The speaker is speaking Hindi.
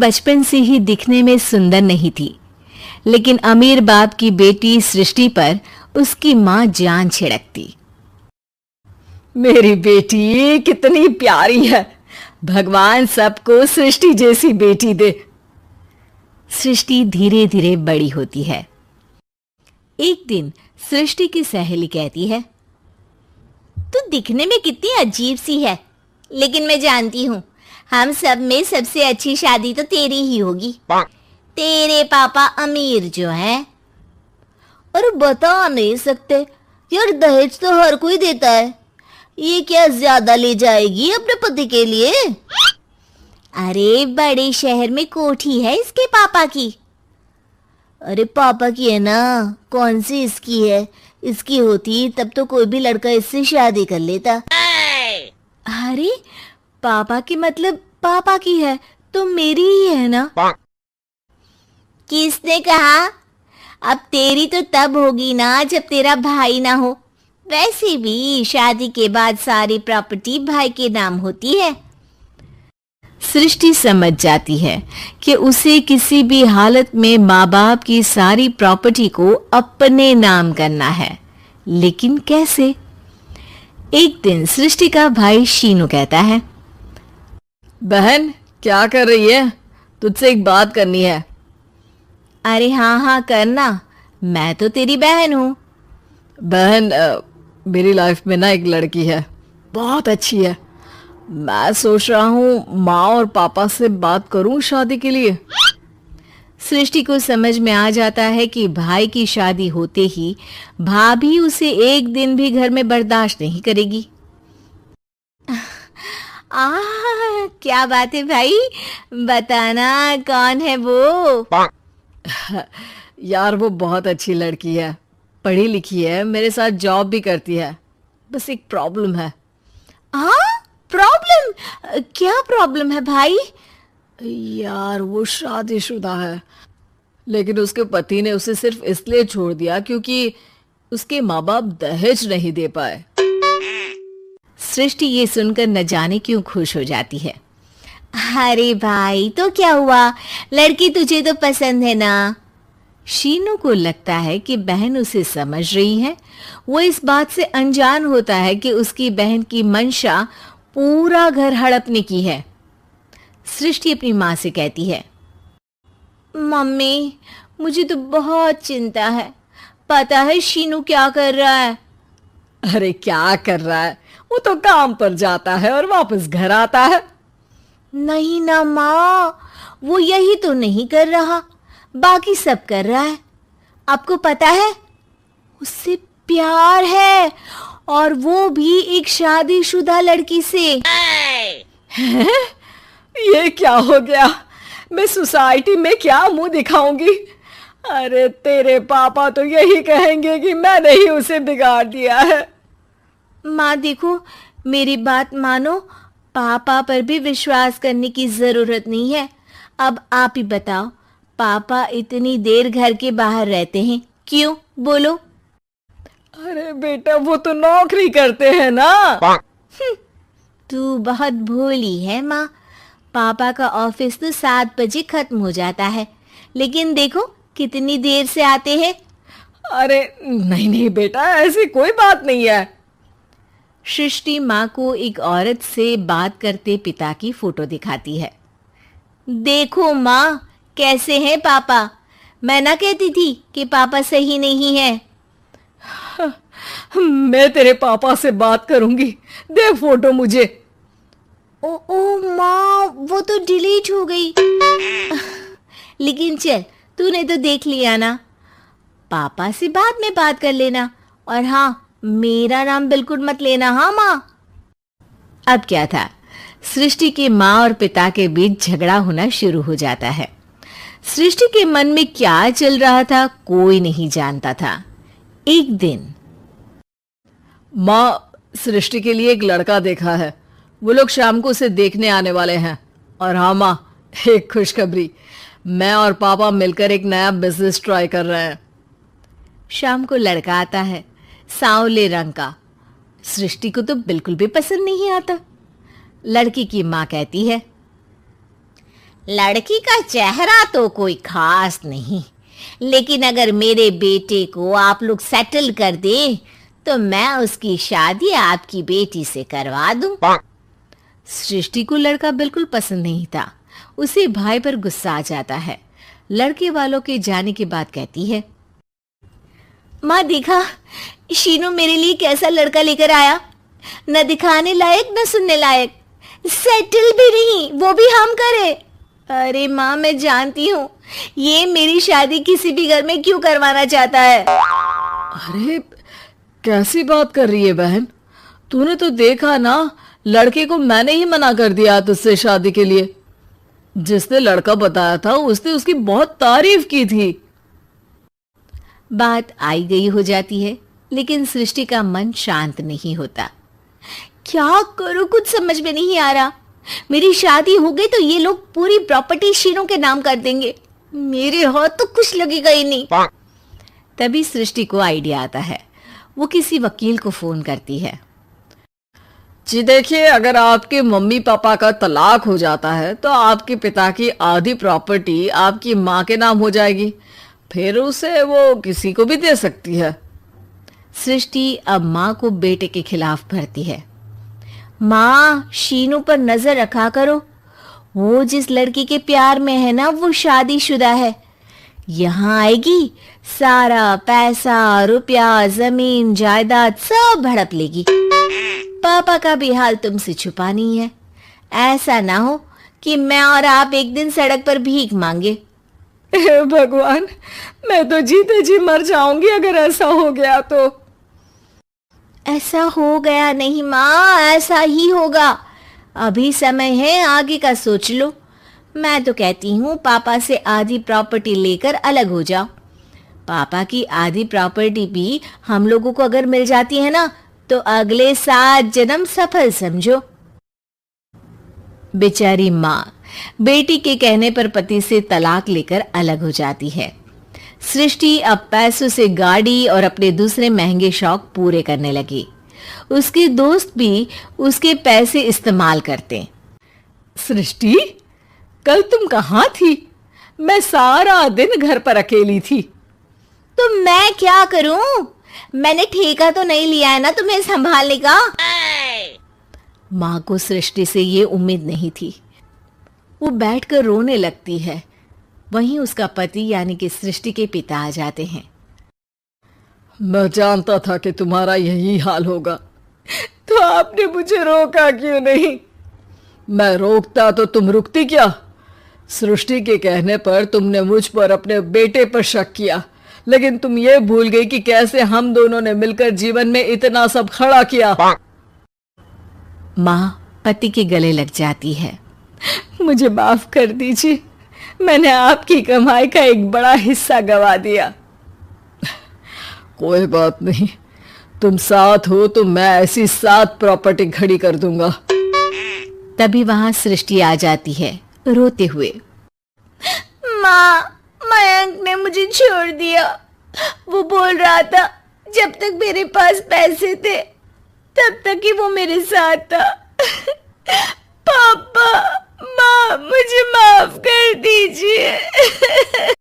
बचपन से ही दिखने में सुंदर नहीं थी, लेकिन अमीर बाप की बेटी सृष्टि पर उसकी मां जान छिड़कती। मेरी बेटी कितनी प्यारी है, भगवान सबको सृष्टि जैसी बेटी दे। सृष्टि धीरे धीरे बड़ी होती है। एक दिन सृष्टि की सहेली कहती है, तू दिखने में कितनी अजीब सी है, लेकिन मैं जानती हूँ हम सब में सबसे अच्छी शादी तो तेरी ही होगी। तेरे पापा अमीर जो हैं। और बता नहीं सकते यार, दहेज तो हर कोई देता है, ये क्या ज्यादा ले जाएगी अपने पति के लिए? अरे बड़े शहर में कोठी है इसके पापा की। अरे पापा की है ना, कौन सी इसकी है? इसकी होती तब तो कोई भी लड़का इससे शादी कर लेता। अरे पापा की मतलब पापा की है तो मेरी ही है ना? किसने कहा? अब तेरी तो तब होगी ना जब तेरा भाई ना हो। वैसे भी शादी के बाद सारी प्रॉपर्टी भाई के नाम होती है। सृष्टि समझ जाती है कि उसे किसी भी हालत में माँ बाप की सारी प्रॉपर्टी को अपने नाम करना है, लेकिन कैसे? एक दिन सृष्टि का भाई शीनू कहता है, बहन क्या कर रही है? तुझसे एक बात करनी है। अरे हाँ हाँ करना, मैं तो तेरी बहन हूँ। बहन मेरी लाइफ में ना एक लड़की है, बहुत अच्छी है। मैं सोच रहा हूँ माँ और पापा से बात करूँ शादी के लिए। सृष्टि को समझ में आ जाता है कि भाई की शादी होते ही भाभी उसे एक दिन भी घर में बर्दाश्त नहीं करेगी। क्या बात है भाई, बताना कौन है वो? यार वो बहुत अच्छी लड़की है, पढ़ी लिखी है, मेरे साथ जॉब भी करती है। बस एक प्रॉब्लम है। हाँ प्रॉब्लम? क्या प्रॉब्लम है भाई? यार वो शादीशुदा है, लेकिन उसके पति ने उसे सिर्फ इसलिए छोड़ दिया क्योंकि उसके माँ बाप दहेज नहीं दे पाए। सृष्टि ये सुनकर न जाने क्यों खुश हो जाती है। अरे भाई तो क्या हुआ, लड़की तुझे तो पसंद है ना? शीनू को लगता है कि बहन उसे समझ रही है। वो इस बात से अनजान होता है कि उसकी बहन की मंशा पूरा घर हड़पने की है। सृष्टि अपनी माँ से कहती है, मम्मी मुझे तो बहुत चिंता है। पता है शीनू क्या कर रहा है? अरे क्या कर रहा है? वो तो काम पर जाता है और वापस घर आता है। नहीं ना माँ, वो यही तो नहीं कर रहा, बाकी सब कर रहा है। आपको पता है उससे प्यार है, और वो भी एक शादीशुदा लड़की से। हैं? ये क्या हो गया? मैं सोसाइटी में क्या मुंह दिखाऊंगी? अरे तेरे पापा तो यही कहेंगे कि मैंने ही उसे बिगाड़ दिया है। माँ देखो, मेरी बात मानो, पापा पर भी विश्वास करने की जरूरत नहीं है। अब आप ही बताओ, पापा इतनी देर घर के बाहर रहते हैं क्यों? बोलो। अरे बेटा वो तो नौकरी करते हैं ना। तू बहुत भोली है माँ। पापा का ऑफिस तो 7 बजे खत्म हो जाता है, लेकिन देखो कितनी देर से आते हैं। अरे नहीं नहीं बेटा, ऐसी कोई बात नहीं है। सृष्टि माँ को एक औरत से बात करते पिता की फोटो दिखाती है। देखो माँ कैसे हैं पापा। मैं ना कहती थी कि पापा सही नहीं है। मैं तेरे पापा से बात करूंगी, दे फोटो मुझे। ओ माँ, वो तो डिलीट हो गई। लेकिन चल, तूने तो देख लिया ना। पापा से बाद में बात कर लेना, और हाँ मेरा नाम बिल्कुल मत लेना। हाँ माँ। अब क्या था, सृष्टि के माँ और पिता के बीच झगड़ा होना शुरू हो जाता है। सृष्टि के मन में क्या चल रहा था कोई नहीं जानता था। एक दिन, माँ सृष्टि के लिए एक लड़का देखा है, वो लोग शाम को उसे देखने आने वाले हैं। और हाँ माँ, एक खुशखबरी, मैं और पापा मिलकर एक नया बिजनेस ट्राई कर रहे हैं। शाम को लड़का आता है, सांवले रंग का। सृष्टि को तो बिल्कुल भी पसंद नहीं आता। लड़की की माँ कहती है, लड़की का चेहरा तो कोई खास नहीं, लेकिन अगर मेरे बेटे को आप लोग सेटल कर दे तो मैं उसकी शादी आपकी बेटी से करवा दूं। सृष्टि को लड़का बिल्कुल पसंद नहीं था। उसे भाई पर गुस्सा आ जाता है। लड़के वालों के जाने के बाद कहती है, माँ देखा शीनू मेरे लिए कैसा लड़का लेकर आया, न दिखाने लायक न सुनने लायक, सेटल भी नहीं, वो भी हम करे। अरे माँ मैं जानती हूँ ये मेरी शादी किसी भी घर में क्यों करवाना चाहता है। अरे कैसी बात कर रही है बहन, तूने तो देखा ना, लड़के को मैंने ही मना कर दिया तुझसे शादी के लिए। जिसने लड़का बताया था उसने उसकी बहुत तारीफ की थी। बात आई गई हो जाती है, लेकिन सृष्टि का मन शांत नहीं होता। क्या करूं कुछ समझ में नहीं आ रहा। मेरी शादी हो गई तो ये लोग पूरी प्रॉपर्टी शीनू के नाम कर देंगे, मेरे हाथ तो कुछ लगेगा ही नहीं। तभी सृष्टि को आइडिया आता है। वो किसी वकील को फोन करती है। जी देखिए, अगर आपके मम्मी पापा का तलाक हो जाता है तो आपके पिता की आधी प्रॉपर्टी आपकी माँ के नाम हो जाएगी, फिर उसे वो किसी को भी दे सकती है। सृष्टि अब माँ को बेटे के खिलाफ भरती है। माँ शीनू पर नजर रखा करो, वो जिस लड़की के प्यार में है ना वो शादीशुदा है। यहाँ आएगी सारा पैसा रुपया जमीन जायदाद सब हड़प लेगी। पापा का भी हाल तुमसे छुपा नहीं है। ऐसा ना हो कि मैं और आप एक दिन सड़क पर भीख मांगे। हे भगवान, मैं तो जीते जी मर जाऊंगी अगर ऐसा हो गया तो। ऐसा हो गया नहीं माँ, ऐसा ही होगा। अभी समय है, आगे का सोच लो। मैं तो कहती हूँ पापा से आधी प्रॉपर्टी लेकर अलग हो जाओ। पापा की आधी प्रॉपर्टी भी हम लोगों को अगर मिल जाती है ना तो अगले 7 जन्म सफल समझो। बेचारी माँ बेटी के कहने पर पति से तलाक लेकर अलग हो जाती है। सृष्टि अब पैसों से गाड़ी और अपने दूसरे महंगे शौक पूरे करने लगी। उसके दोस्त भी उसके पैसे इस्तेमाल करते। सृष्टि, कल तुम कहाँ थी? मैं सारा दिन घर पर अकेली थी। तो मैं क्या करूं? मैंने ठेका तो नहीं लिया है ना तुम्हें संभालने का। माँ को सृष्टि से ये उम्मीद नहीं थी। वो बैठकर रोने लगती है। वहीं उसका पति यानी कि सृष्टि के पिता आ जाते हैं। मैं जानता था कि तुम्हारा यही हाल होगा, तो आपने मुझे रोका क्यों नहीं? मैं रोकता तो तुम रुकती क्या? सृष्टि के कहने पर तुमने मुझ पर अपने बेटे पर शक किया, लेकिन तुम ये भूल गई कि कैसे हम दोनों ने मिलकर जीवन में इतना सब खड़ा किया। माँ पति के गले लग जाती है। मुझे माफ कर दीजिए, मैंने आपकी कमाई का एक बड़ा हिस्सा गवा दिया। कोई बात नहीं, तुम साथ हो तो मैं ऐसी 7 प्रॉपर्टी खड़ी कर दूंगा। तभी वहां सृष्टि आ जाती है रोते हुए। माँ, मयंक ने मुझे छोड़ दिया। वो बोल रहा था जब तक मेरे पास पैसे थे तब तक ही वो मेरे साथ था। पापा, माँ, मुझे माफ कर दीजिए।